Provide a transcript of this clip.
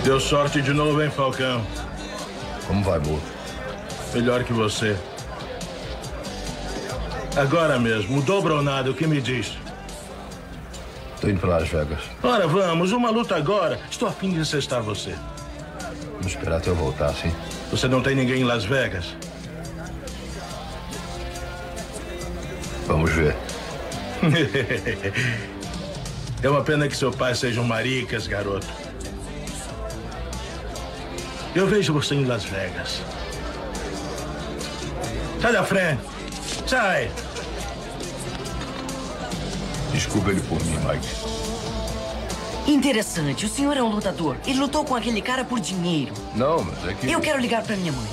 Deu sorte de novo, hein, Falcão? Como vai, Morto? Melhor que você. Agora mesmo, o dobro ou nada, o que me diz? Tô indo pra Las Vegas. Ora, vamos, uma luta agora. Estou a fim de incestar você. Vamos esperar até eu voltar, sim? Você não tem ninguém em Las Vegas? Vamos ver. É uma pena que seu pai seja um maricas, garoto. Eu vejo você em Las Vegas. Sai da frente. Sai. Desculpa ele por mim, Mike. Interessante. O senhor é um lutador. Ele lutou com aquele cara por dinheiro. Não, mas é que... Eu quero ligar pra minha mãe.